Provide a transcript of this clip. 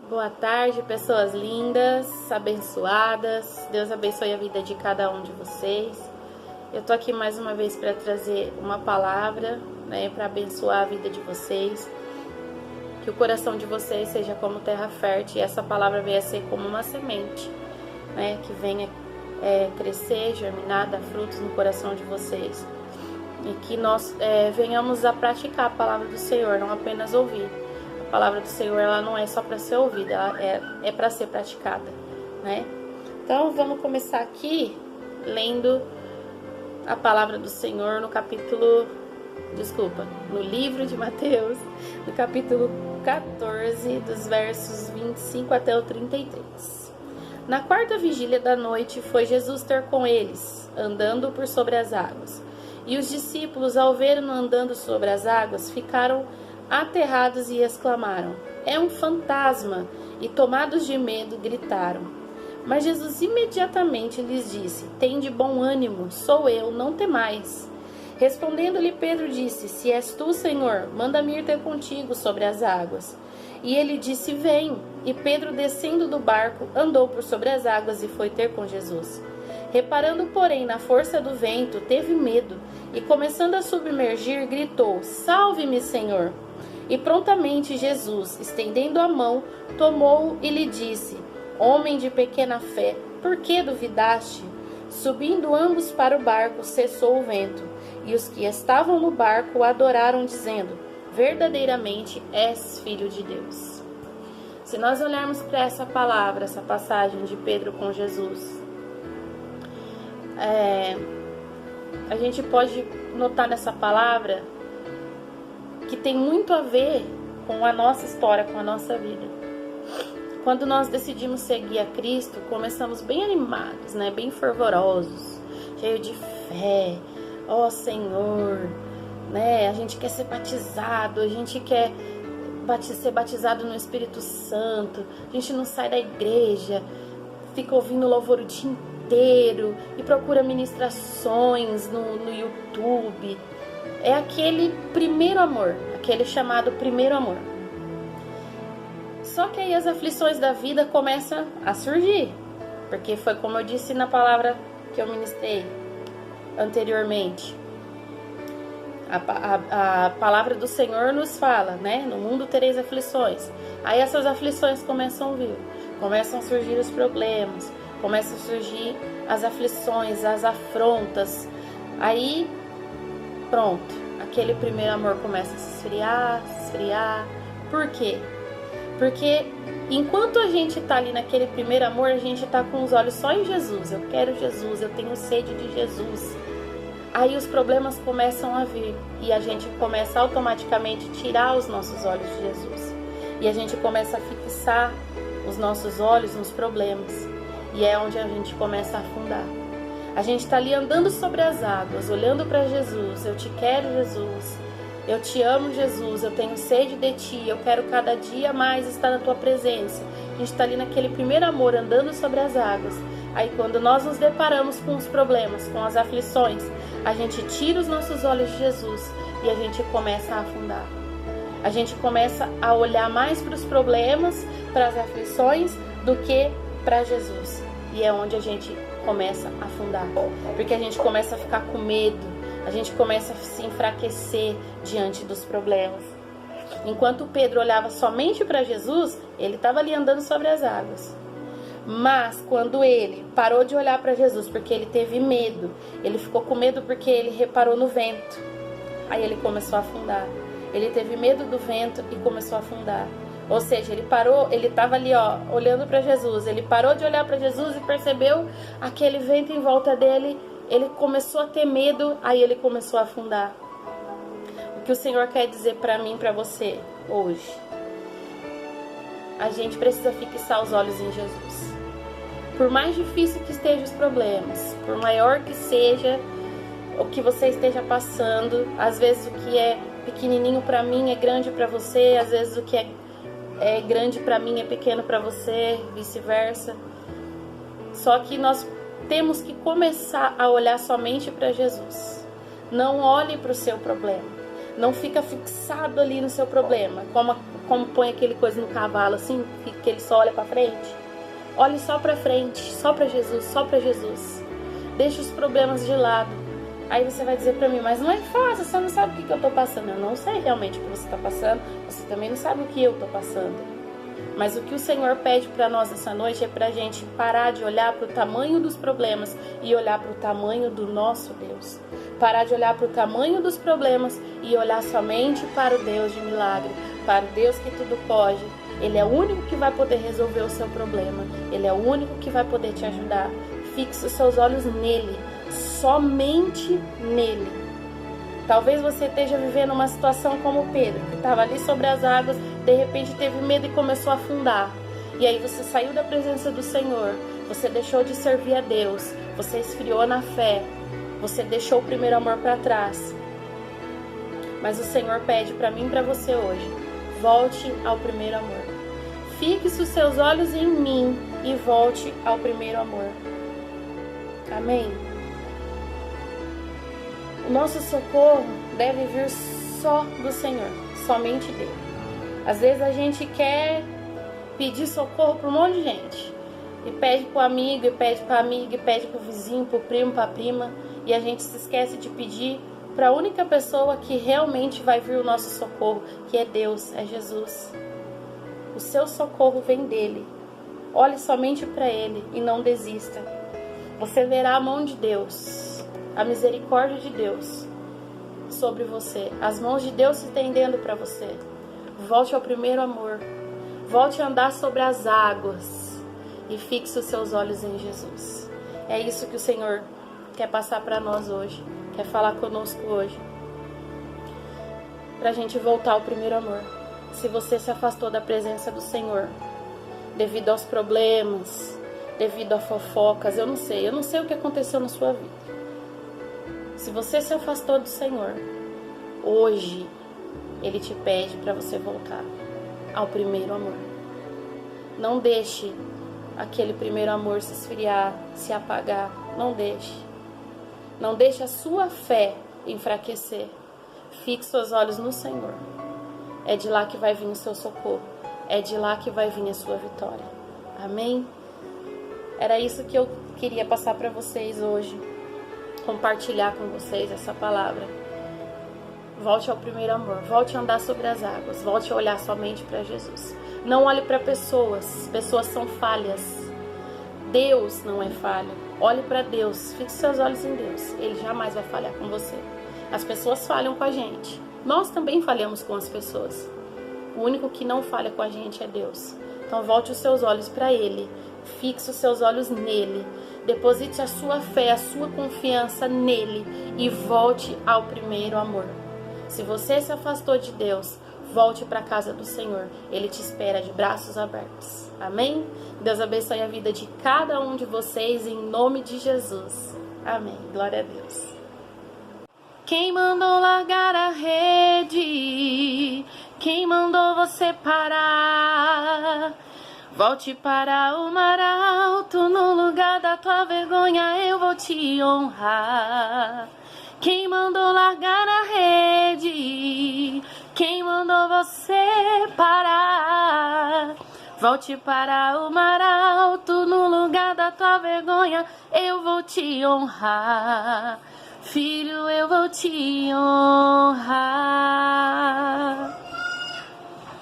Boa tarde, pessoas lindas, abençoadas. Deus abençoe a vida de cada um de vocês. Eu tô aqui mais uma vez para trazer uma palavra, para abençoar a vida de vocês. Que o coração de vocês seja como terra fértil e essa palavra venha a ser como uma semente, que venha crescer, germinar, dar frutos no coração de vocês. E que nós venhamos a praticar a palavra do Senhor, não apenas ouvir. A palavra do Senhor, ela não é só para ser ouvida, ela é para ser praticada, Então, vamos começar aqui lendo a palavra do Senhor no livro de Mateus, no capítulo 14, dos versos 25 até o 33. Na quarta vigília da noite, foi Jesus ter com eles, andando por sobre as águas. E os discípulos, ao vê-lo andando sobre as águas, ficaram aterrados e exclamaram: "É um fantasma!" E tomados de medo, gritaram. Mas Jesus imediatamente lhes disse: "Tende bom ânimo, sou eu, não temais." Respondendo-lhe Pedro disse: "Se és tu, Senhor, manda-me ir ter contigo sobre as águas." E ele disse: "Vem." E Pedro, descendo do barco, andou por sobre as águas e foi ter com Jesus. Reparando, porém, na força do vento, teve medo e, começando a submergir, gritou: "Salve-me, Senhor!" E prontamente Jesus, estendendo a mão, tomou-o e lhe disse: "Homem de pequena fé, por que duvidaste?" Subindo ambos para o barco, cessou o vento, e os que estavam no barco o adoraram, dizendo: "Verdadeiramente és filho de Deus." Se nós olharmos para essa palavra, essa passagem de Pedro com Jesus, a gente pode notar nessa palavra que tem muito a ver com a nossa história, com a nossa vida. Quando nós decidimos seguir a Cristo, começamos bem animados, bem fervorosos, cheios de fé. Ó Senhor, a gente quer ser batizado, a gente quer ser batizado no Espírito Santo, a gente não sai da igreja, fica ouvindo louvor o dia inteiro e procura ministrações no YouTube. É aquele primeiro amor, aquele chamado primeiro amor. Só que aí as aflições da vida começam a surgir, porque foi como eu disse na palavra que eu ministrei anteriormente. A palavra do Senhor nos fala, no mundo tereis aflições. Aí essas aflições começam a vir, começam a surgir os problemas, começam a surgir as aflições, as afrontas. Aí pronto, aquele primeiro amor começa a se esfriar. Por quê? Porque enquanto a gente tá ali naquele primeiro amor, a gente tá com os olhos só em Jesus. Eu quero Jesus, eu tenho sede de Jesus. Aí os problemas começam a vir e a gente começa automaticamente a tirar os nossos olhos de Jesus. E a gente começa a fixar os nossos olhos nos problemas. E é onde a gente começa a afundar. A gente está ali andando sobre as águas, olhando para Jesus. Eu te quero, Jesus. Eu te amo, Jesus. Eu tenho sede de ti. Eu quero cada dia mais estar na tua presença. A gente está ali naquele primeiro amor, andando sobre as águas. Aí quando nós nos deparamos com os problemas, com as aflições, a gente tira os nossos olhos de Jesus e a gente começa a afundar. A gente começa a olhar mais para os problemas, para as aflições, do que para Jesus. E é onde a gente começa a afundar, porque a gente começa a ficar com medo, a gente começa a se enfraquecer diante dos problemas. Enquanto Pedro olhava somente para Jesus, ele estava ali andando sobre as águas. Mas quando ele parou de olhar para Jesus, porque ele teve medo, ele ficou com medo porque ele reparou no vento, aí ele começou a afundar. Ele teve medo do vento e começou a afundar. Ou seja, ele parou, ele estava ali olhando para Jesus, ele parou de olhar para Jesus e percebeu aquele vento em volta dele, ele começou a ter medo, aí ele começou a afundar. O que o Senhor quer dizer para mim, para você, hoje? A gente precisa fixar os olhos em Jesus. Por mais difícil que estejam os problemas, por maior que seja o que você esteja passando, às vezes o que é pequenininho para mim é grande para você, às vezes o que é grande para mim é pequeno para você, vice-versa. Só que nós temos que começar a olhar somente para Jesus. Não olhe para o seu problema. Não fica fixado ali no seu problema, como põe aquele coisa no cavalo assim, que ele só olha para frente. Olhe só para frente, só para Jesus, só para Jesus. Deixa os problemas de lado. Aí você vai dizer para mim, mas não é fácil, você não sabe o que eu tô passando. Eu não sei realmente o que você tá passando, você também não sabe o que eu tô passando. Mas o que o Senhor pede para nós essa noite é para a gente parar de olhar para o tamanho dos problemas e olhar para o tamanho do nosso Deus. Parar de olhar para o tamanho dos problemas e olhar somente para o Deus de milagre, para o Deus que tudo pode. Ele é o único que vai poder resolver o seu problema. Ele é o único que vai poder te ajudar. Fixe os seus olhos nele, somente nele. Talvez você esteja vivendo uma situação como Pedro, que estava ali sobre as águas, de repente teve medo e começou a afundar. E aí você saiu da presença do Senhor, você deixou de servir a Deus, você esfriou na fé, você deixou o primeiro amor para trás. Mas o Senhor pede para mim e para você hoje, volte ao primeiro amor. Fixe os seus olhos em mim e volte ao primeiro amor. Amém? O nosso socorro deve vir só do Senhor, somente dele. Às vezes a gente quer pedir socorro para um monte de gente. E pede para o amigo, e pede para a amiga, e pede para o vizinho, para o primo, para a prima. E a gente se esquece de pedir para a única pessoa que realmente vai vir o nosso socorro, que é Deus, é Jesus. O seu socorro vem dele. Olhe somente para ele e não desista. Você verá a mão de Deus, a misericórdia de Deus sobre você, as mãos de Deus se estendendo para você. Volte ao primeiro amor, volte a andar sobre as águas e fixe os seus olhos em Jesus. É isso que o Senhor quer passar para nós hoje, quer falar conosco hoje, para a gente voltar ao primeiro amor. Se você se afastou da presença do Senhor devido aos problemas, devido a fofocas, eu não sei o que aconteceu na sua vida. Se você se afastou do Senhor, hoje Ele te pede para você voltar ao primeiro amor. Não deixe aquele primeiro amor se esfriar, se apagar. Não deixe. Não deixe a sua fé enfraquecer. Fixe seus olhos no Senhor. É de lá que vai vir o seu socorro. É de lá que vai vir a sua vitória. Amém? Era isso que eu queria passar para vocês hoje. Compartilhar com vocês essa palavra. Volte ao primeiro amor. Volte a andar sobre as águas. Volte a olhar somente para Jesus. Não olhe para pessoas. Pessoas são falhas. Deus não é falho. Olhe para Deus. Fixe seus olhos em Deus. Ele jamais vai falhar com você. As pessoas falham com a gente. Nós também falhamos com as pessoas. O único que não falha com a gente é Deus. Então volte os seus olhos para Ele. Fixe os seus olhos nele. Deposite a sua fé, a sua confiança nele. E volte ao primeiro amor. Se você se afastou de Deus, volte para a casa do Senhor. Ele te espera de braços abertos. Amém? Deus abençoe a vida de cada um de vocês em nome de Jesus. Amém. Glória a Deus. Quem mandou largar a rede? Quem mandou você parar? Volte para o mar alto, no lugar da tua vergonha eu vou te honrar. Quem mandou largar a rede? Quem mandou você parar? Volte para o mar alto, no lugar da tua vergonha eu vou te honrar. Filho, eu vou te honrar.